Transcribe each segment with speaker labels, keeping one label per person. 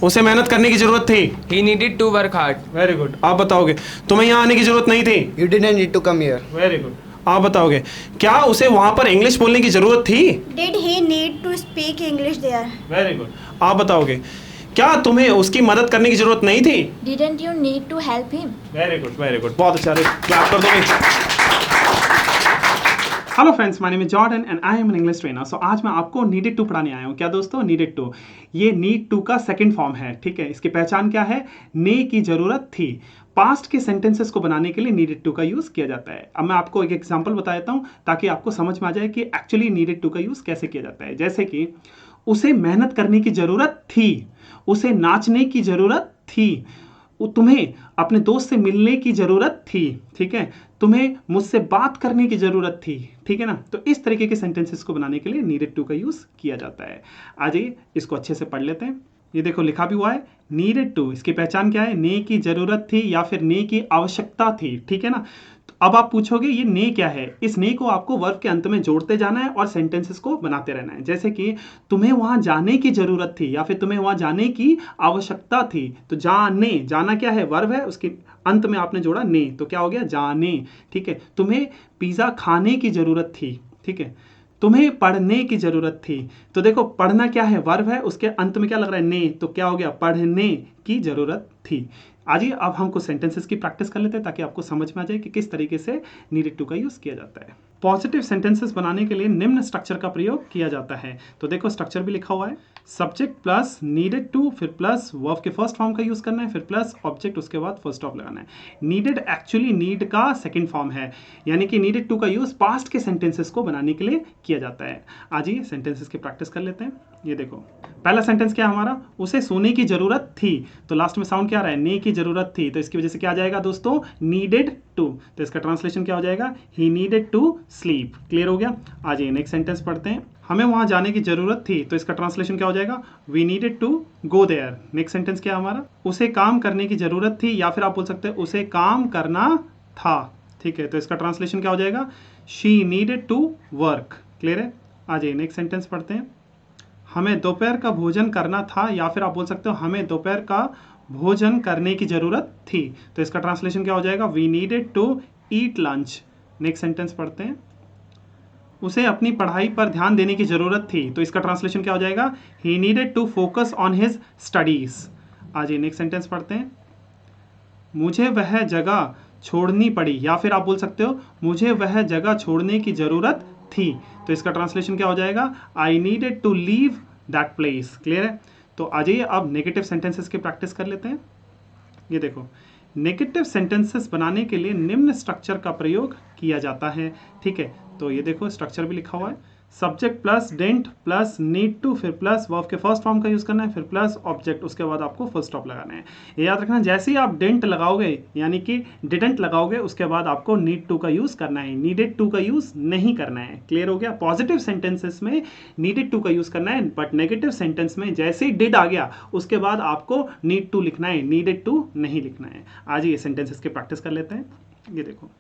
Speaker 1: उसे मेहनत करने की जरूरत थी।
Speaker 2: He needed to work hard.
Speaker 1: Very good. आप बताओगे तुम्हें यहाँ आने की जरूरत नहीं थी।
Speaker 3: You didn't need to come here.
Speaker 1: Very good. आप बताओगे क्या उसे वहां पर इंग्लिश बोलने की जरूरत थी।
Speaker 4: Did he need to speak English there?
Speaker 1: Very good. आप बताओगे क्या तुम्हें उसकी मदद करने की जरूरत नहीं थी।
Speaker 5: Didn't you need to help him?
Speaker 1: Very good very good, बहुत अच्छा। क्लैप कर दोगे। Hello friends, my name is Jordan and I am an English trainer. So आज मैं आपको नीडेड टू पढ़ाने आया हूँ। क्या दोस्तों, नीडेड टू, ये नीड टू का सेकंड फॉर्म है। ठीक है, इसकी पहचान क्या है, ने की जरूरत थी। पास्ट के सेंटेंसेस को बनाने के लिए नीडेड टू का यूज किया जाता है। अब मैं आपको एक एग्जांपल बता देता हूँ ताकि आपको समझ में आ जाए कि एक्चुअली नीडेड टू का यूज कैसे किया जाता है। जैसे कि उसे मेहनत करने की जरूरत थी, उसे नाचने की जरूरत थी, तुम्हें अपने दोस्त से मिलने की जरूरत थी। ठीक है, तुम्हें मुझसे बात करने की जरूरत थी। ठीक है ना, तो इस तरीके के सेंटेंसेस को बनाने के लिए नीडेड टू का यूज किया जाता है। आ जाइए इसको अच्छे से पढ़ लेते हैं। ये देखो लिखा भी हुआ है नीडेड टू। इसकी पहचान क्या है, ने की जरूरत थी या फिर ने की आवश्यकता थी। ठीक है ना, तो अब आप पूछोगे ये ने क्या है। इस ने को आपको वर्ब के अंत में जोड़ते जाना है और सेंटेंसेस को बनाते रहना है। जैसे कि तुम्हें वहां जाने की जरूरत थी या फिर तुम्हें वहां जाने की आवश्यकता थी। तो जाने, जाना क्या है, वर्ब है, उसके अंत में आपने जोड़ा ने, तो क्या हो गया, जाने। ठीक है, तुम्हें पिज्जा खाने की जरूरत थी। ठीक है, तुम्हें पढ़ने की जरूरत थी। तो देखो पढ़ना क्या है, वर्ब है, उसके अंत में क्या लग रहा है, ने, तो क्या हो गया, पढ़ने की जरूरत थी। आइए अब हम कुछ सेंटेंसेस की प्रैक्टिस कर लेते हैं ताकि आपको समझ में आ जाए कि किस तरीके से नीडेड टू का यूज किया जाता है। पॉजिटिव सेंटेंसेस बनाने के लिए निम्न स्ट्रक्चर का प्रयोग किया जाता है। तो देखो स्ट्रक्चर भी लिखा हुआ है, सब्जेक्ट प्लस नीडेड टू, फिर प्लस वर्ब के फर्स्ट फॉर्म का यूज करना है, फिर प्लस ऑब्जेक्ट, उसके बाद फुल स्टॉप लगाना है। नीडेड एक्चुअली नीड का सेकंड फॉर्म है, यानी कि नीडेड टू का यूज पास्ट के सेंटेंसेस को बनाने के लिए किया जाता है। आज ये सेंटेंसेस की प्रैक्टिस कर लेते हैं। ये देखो पहला सेंटेंस क्या है हमारा, उसे सोने की जरूरत थी। तो लास्ट में साउंड क्या आ रहा है, ने की जरूरत थी, तो इसकी वजह से क्या आ जाएगा दोस्तों, नीडेड टू। तो इसका ट्रांसलेशन क्या हो जाएगा, he needed to sleep. Clear हो गया। आ जाइए नेक्स्ट सेंटेंस पढ़ते हैं। हमें वहां जाने की जरूरत थी, तो इसका ट्रांसलेशन क्या हो जाएगा, we needed to go there. Next sentence क्या है हमारा, उसे काम करने की जरूरत थी, या फिर आप बोल सकते हैं उसे काम करना था। ठीक है, तो इसका ट्रांसलेशन क्या हो जाएगा, she needed to work. Clear है। आ जाइए नेक्स्ट सेंटेंस पढ़ते हैं। हमें दोपहर का भोजन करना था, या फिर आप बोल सकते हो हमें दोपहर का भोजन करने की जरूरत थी। तो इसका ट्रांसलेशन क्या हो जाएगा, we needed to eat lunch. Next sentence पढ़ते हैं। उसे अपनी पढ़ाई पर ध्यान देने की जरूरत थी, तो इसका ट्रांसलेशन क्या हो जाएगा, he needed to focus on his studies. आज ये नेक्स्ट सेंटेंस पढ़ते हैं। मुझे वह जगह छोड़नी पड़ी, या फिर आप बोल सकते हो मुझे वह जगह छोड़ने की जरूरत थी। तो इसका ट्रांसलेशन क्या हो जाएगा, I needed to leave that place. Clear है। तो आ जाइए अब नेगेटिव सेंटेंसेस की प्रैक्टिस कर लेते हैं। ये देखो नेगेटिव सेंटेंसेस बनाने के लिए निम्न स्ट्रक्चर का प्रयोग किया जाता है। ठीक है, तो ये देखो स्ट्रक्चर भी लिखा हुआ है, subject plus didn't plus need to, फिर प्लस वर्ब के फर्स्ट फॉर्म का यूज करना है, फिर प्लस ऑब्जेक्ट, उसके बाद आपको फुल स्टॉप लगाना है। ये याद रखना, जैसे ही आप डेंट लगाओगे यानी कि डिडेंट लगाओगे, उसके बाद आपको नीड टू का यूज करना है, नीडेड टू का यूज नहीं करना है। क्लियर हो गया। पॉजिटिव सेंटेंसेस में नीडेड टू का यूज करना है, बट नेगेटिव सेंटेंस में जैसे ही डिड आ गया उसके बाद आपको नीड टू लिखना है, नीडेड टू नहीं लिखना है। आज ये सेंटेंसेस की प्रैक्टिस कर लेते हैं। ये देखो,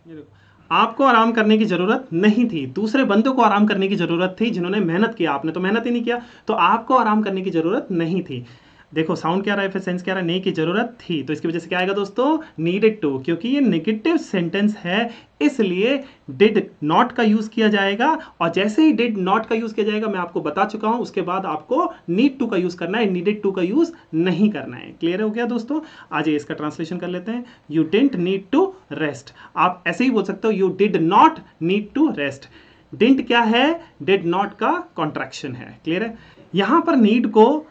Speaker 1: ये देखो, आपको आराम करने की जरूरत नहीं थी, दूसरे बंदों को आराम करने की जरूरत थी जिन्होंने मेहनत किया, आपने तो मेहनत ही नहीं किया, तो आपको आराम करने की जरूरत नहीं थी। देखो साउंड क्या रहा है, फिर सेंस क्या रहा है, नहीं की जरूरत थी, तो इसकी वजह से क्या आएगा दोस्तों, नीडेड टू। क्योंकि ये नेगेटिव सेंटेंस है इसलिए डिड नॉट का यूज किया जाएगा, और जैसे ही डिड नॉट का यूज किया जाएगा, मैं आपको बता चुका हूं, उसके बाद आपको नीड टू का यूज करना है, नीडेड टू का यूज नहीं करना है। क्लियर हो गया दोस्तों। आज इसका ट्रांसलेशन कर लेते हैं। You didn't need to rest, आप ऐसे ही बोल सकते हो, you did not need to rest. Didn't क्या है, डिड नॉट का कॉन्ट्रैक्शन है। क्लियर है। यहां पर नीड को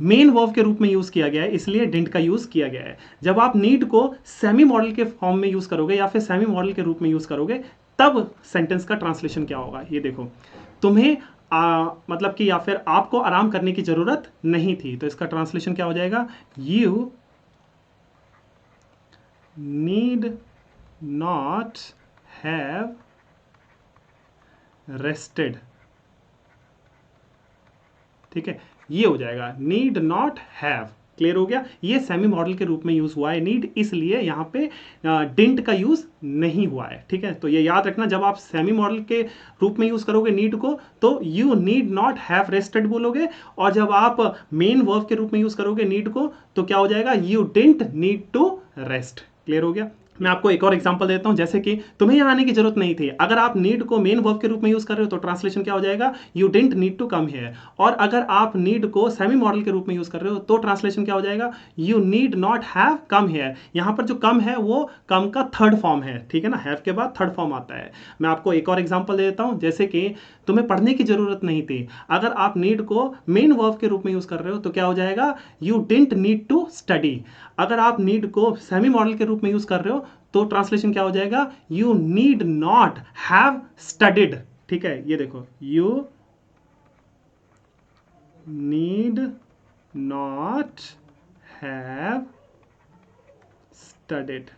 Speaker 1: मेन वर्ब के रूप में यूज किया गया है, इसलिए डिडंट का यूज किया गया है। जब आप नीड को सेमी मॉडल के फॉर्म में यूज करोगे या फिर सेमी मॉडल के रूप में यूज करोगे, तब सेंटेंस का ट्रांसलेशन क्या होगा। ये देखो, तुम्हें मतलब कि या फिर आपको आराम करने की जरूरत नहीं थी, तो इसका ट्रांसलेशन क्या हो जाएगा, you need not have rested. ठीक है, ये हो जाएगा नीड नॉट हैव। क्लियर हो गया। ये सेमी मॉडल के रूप में यूज हुआ है नीड, इसलिए यहाँ पे डिंट का यूज नहीं हुआ है, ठीक है। तो ये याद रखना, जब आप सेमी मॉडल के रूप में यूज करोगे नीड को तो you need not have rested बोलोगे, और जब आप मेन वर्ब के रूप में यूज करोगे नीड को तो क्या हो जाएगा, you didn't need to rest. Clear हो गया। मैं आपको एक और एग्जांपल देता हूं, जैसे कि तुम्हें यहां आने की जरूरत नहीं थी। अगर आप नीड को मेन वर्ब के रूप में यूज कर रहे हो तो ट्रांसलेशन क्या हो जाएगा, you didn't need to come here. और अगर आप नीड को सेमी मॉडल के रूप में यूज कर रहे हो तो ट्रांसलेशन क्या हो जाएगा, you need not have come here. यहां पर जो कम है वो कम का थर्ड फॉर्म है, ठीक है ना, हैव के बाद थर्ड फॉर्म आता है। मैं आपको एक और एग्जांपल दे देता हूं, जैसे कि तुम्हें पढ़ने की जरूरत नहीं थी। अगर आप नीड को मेन वर्ब के रूप में यूज कर रहे हो तो क्या हो जाएगा, you didn't need to study. अगर आप नीड को सेमी मॉडल के रूप में यूज कर रहे हो तो ट्रांसलेशन क्या हो जाएगा, you need not have studied. ठीक है, ये देखो, you need not have studied.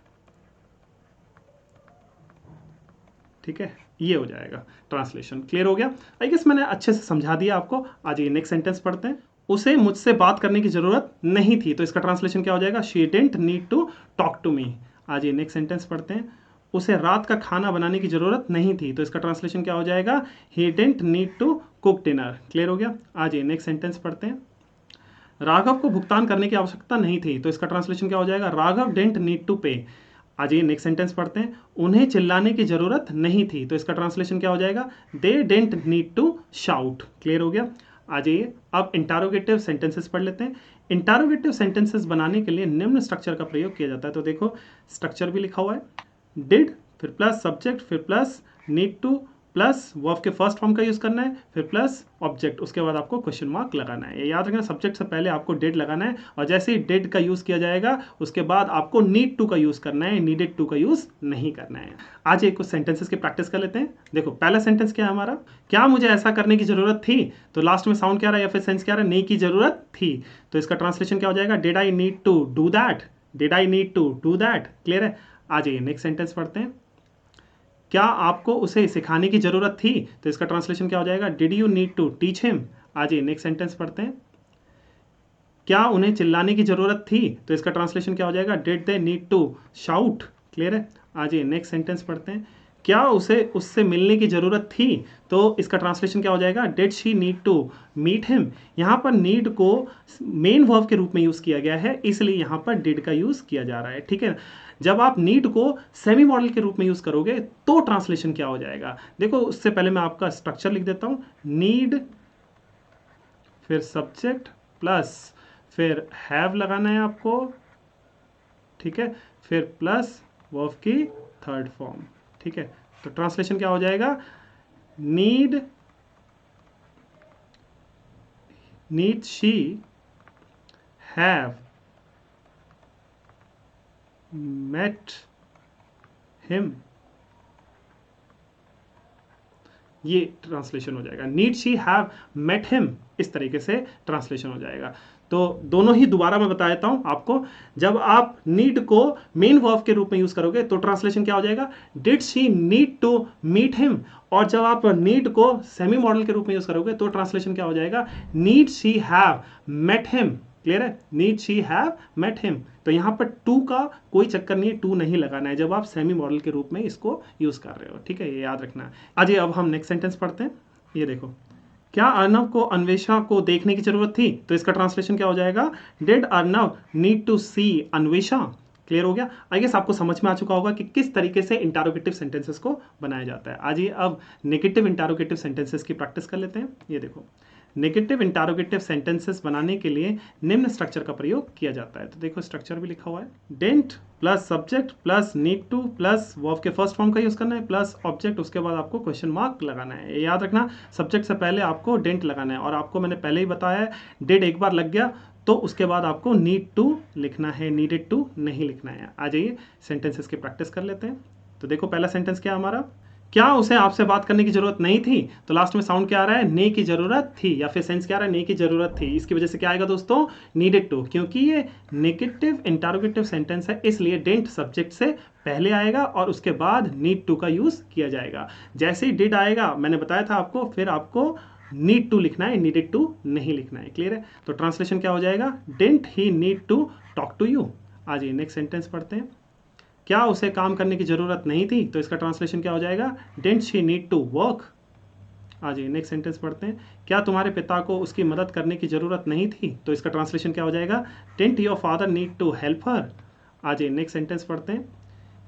Speaker 1: ठीक है, ये हो जाएगा ट्रांसलेशन। क्लियर हो गया। आई गेस मैंने अच्छे से समझा दिया आपको। आज ये नेक्स्ट सेंटेंस पढ़ते हैं। उसे मुझसे बात करने की जरूरत नहीं थी, तो इसका ट्रांसलेशन क्या हो जाएगा, she didn't need to talk to me. आज ये नेक्स्ट सेंटेंस पढ़ते हैं। उसे रात का खाना बनाने की जरूरत नहीं थी, तो इसका ट्रांसलेशन क्या हो जाएगा, he didn't need to cook dinner. Clear हो गया। आज ये नेक्स्ट सेंटेंस पढ़ते हैं। राघव को भुगतान करने की आवश्यकता नहीं थी, तो इसका ट्रांसलेशन क्या हो जाएगा, राघव डिडंट नीड टू पे। आज ये नेक्स्ट सेंटेंस पढ़ते हैं। उन्हें चिल्लाने की जरूरत नहीं थी, तो इसका ट्रांसलेशन क्या हो जाएगा, they didn't need to shout. Clear हो गया। आ जाइए अब इंटरोगेटिव सेंटेंसेस पढ़ लेते हैं। इंटरोगेटिव सेंटेंसेस बनाने के लिए निम्न स्ट्रक्चर का प्रयोग किया जाता है। तो देखो स्ट्रक्चर भी लिखा हुआ है, डिड फिर प्लस सब्जेक्ट फिर plus need two plus verb के फर्स्ट फॉर्म का यूज करना है, फिर प्लस ऑब्जेक्ट, उसके बाद आपको क्वेश्चन मार्क लगाना है। ये याद रखना, सब्जेक्ट से पहले आपको डिड लगाना है, और जैसे ही डिड का यूज किया जाएगा उसके बाद आपको नीड टू का यूज करना है, नीडेड टू का यूज नहीं करना है। आज एक कुछ सेंटेंसेस की प्रैक्टिस कर लेते हैं। देखो पहला सेंटेंस क्या है हमारा, क्या मुझे ऐसा करने की जरूरत थी, तो लास्ट में साउंड क्या रहा है या फिर सेंस क्या रहा है, नहीं की जरूरत थी, तो इसका ट्रांसलेशन क्या हो जाएगा, did I need to do that, did I need to do that. Clear है। आ जाइए नेक्स्ट सेंटेंस पढ़ते हैं। क्या आपको उसे सिखाने की जरूरत थी, तो इसका ट्रांसलेशन क्या हो जाएगा, did you need to teach him. आज ये नेक्स्ट सेंटेंस पढ़ते हैं। क्या उन्हें चिल्लाने की जरूरत थी, तो इसका ट्रांसलेशन क्या हो जाएगा, did they need to shout. Clear है। आज ये नेक्स्ट सेंटेंस पढ़ते हैं। क्या उसे उससे मिलने की जरूरत थी, तो इसका ट्रांसलेशन क्या हो जाएगा, did she need to meet him. यहाँ पर नीड को मेन वर्ब के रूप में यूज किया गया है, इसलिए यहाँ पर डिड का यूज किया जा रहा है। ठीक है। जब आप नीड को सेमी मॉडल के रूप में यूज करोगे तो ट्रांसलेशन क्या हो जाएगा, देखो उससे पहले मैं आपका स्ट्रक्चर लिख देता हूं। नीड फिर सब्जेक्ट प्लस फिर हैव लगाना है आपको, ठीक है, फिर प्लस वर्ब की थर्ड फॉर्म। ठीक है, तो ट्रांसलेशन क्या हो जाएगा, need she have met him। ये ट्रांसलेशन हो जाएगा, need she have met him, इस तरीके से ट्रांसलेशन हो जाएगा। तो दोनों ही दोबारा मैं बता देता हूं आपको। जब आप नीड को मेन वर्ब के रूप में यूज करोगे तो ट्रांसलेशन क्या हो जाएगा, did she need to meet him, और जब आप नीड को सेमी मॉडल के रूप में यूज करोगे तो ट्रांसलेशन क्या हो जाएगा, need she have met him. Clear है, need she have met him. तो यहाँ पर टू का कोई चक्कर नहीं है, टू नहीं लगाना है जब आप सेमी मॉडल के रूप में इसको यूज कर रहे हो। ठीक है, ये याद रखना है। आइए अब हम नेक्स्ट सेंटेंस पढ़ते हैं। ये देखो, क्या अर्नव को अन्वेषा को देखने की जरूरत थी, तो इसका ट्रांसलेशन क्या हो जाएगा, did Arnav need to see Anvesha. Clear हो गया। आई गेस आपको समझ में आ चुका होगा कि किस तरीके से इंटरोगेटिव सेंटेंसेस को बनाया जाता है। आज ये अब नेगेटिव इंटरोगेटिव सेंटेंसेस की प्रैक्टिस कर लेते हैं। ये देखो, नेगेटिव इंटरोगेटिव सेंटेंसेस बनाने के लिए निम्न स्ट्रक्चर का प्रयोग किया जाता है। तो देखो स्ट्रक्चर भी लिखा हुआ है, didn't plus subject plus need two plus verb के फर्स्ट फॉर्म का यूज करना है, प्लस ऑब्जेक्ट, उसके बाद आपको क्वेश्चन मार्क लगाना है। ये याद रखना, सब्जेक्ट से पहले आपको डिडंट लगाना है, और आपको मैंने पहले ही बताया है डिड एक बार लग गया तो उसके बाद आपको नीड टू लिखना है, नीडेड टू नहीं लिखना है। आ जाइए सेंटेंसेस की प्रैक्टिस कर लेते हैं। तो देखो पहला सेंटेंस क्या हमारा, क्या उसे आपसे बात करने की जरूरत नहीं थी, तो लास्ट में साउंड क्या आ रहा है, ने की जरूरत थी, या फिर सेंस क्या आ रहा है, ने की जरूरत थी। इसकी वजह से क्या आएगा दोस्तों, नीडेड टू, क्योंकि ये नेगेटिव इंटरोगेटिव सेंटेंस है, इसलिए डिडंट सब्जेक्ट से पहले आएगा और उसके बाद नीड टू का यूज किया जाएगा। जैसे ही डिड आएगा, मैंने बताया था आपको, फिर आपको नीड टू लिखना है, नीडेड टू नहीं लिखना है। क्लियर है? तो ट्रांसलेशन क्या हो जाएगा? Didn't he need to talk to you. आ जाइए नेक्स्ट सेंटेंस पढ़ते हैं। क्या उसे काम करने की ज़रूरत नहीं थी? तो इसका ट्रांसलेशन क्या हो जाएगा? Didn't she need to work. आ जाइए नेक्स्ट सेंटेंस पढ़ते हैं। क्या तुम्हारे पिता को उसकी मदद करने की ज़रूरत नहीं थी? तो इसका ट्रांसलेशन क्या हो जाएगा? Didn't your father need to help her. आ जाइए नेक्स्ट सेंटेंस पढ़ते हैं।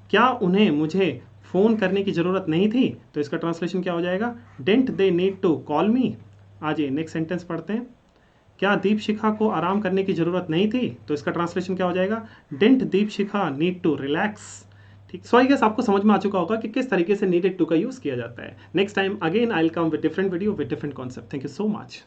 Speaker 1: क्या उन्हें मुझे फ़ोन करने की ज़रूरत नहीं थी? तो इसका ट्रांसलेशन क्या हो जाएगा? Didn't they need to call me. आ जाइए नेक्स्ट सेंटेंस पढ़ते हैं। क्या दीपशिखा को आराम करने की ज़रूरत नहीं थी? तो इसका ट्रांसलेशन क्या हो जाएगा? Didn't Deepshikha need to relax. ठीक, सो आई गेस आपको समझ में आ चुका होगा कि किस तरीके से नीडेड टू का यूज़ किया जाता है। Next time again I will come with different video with different concept. Thank you so much.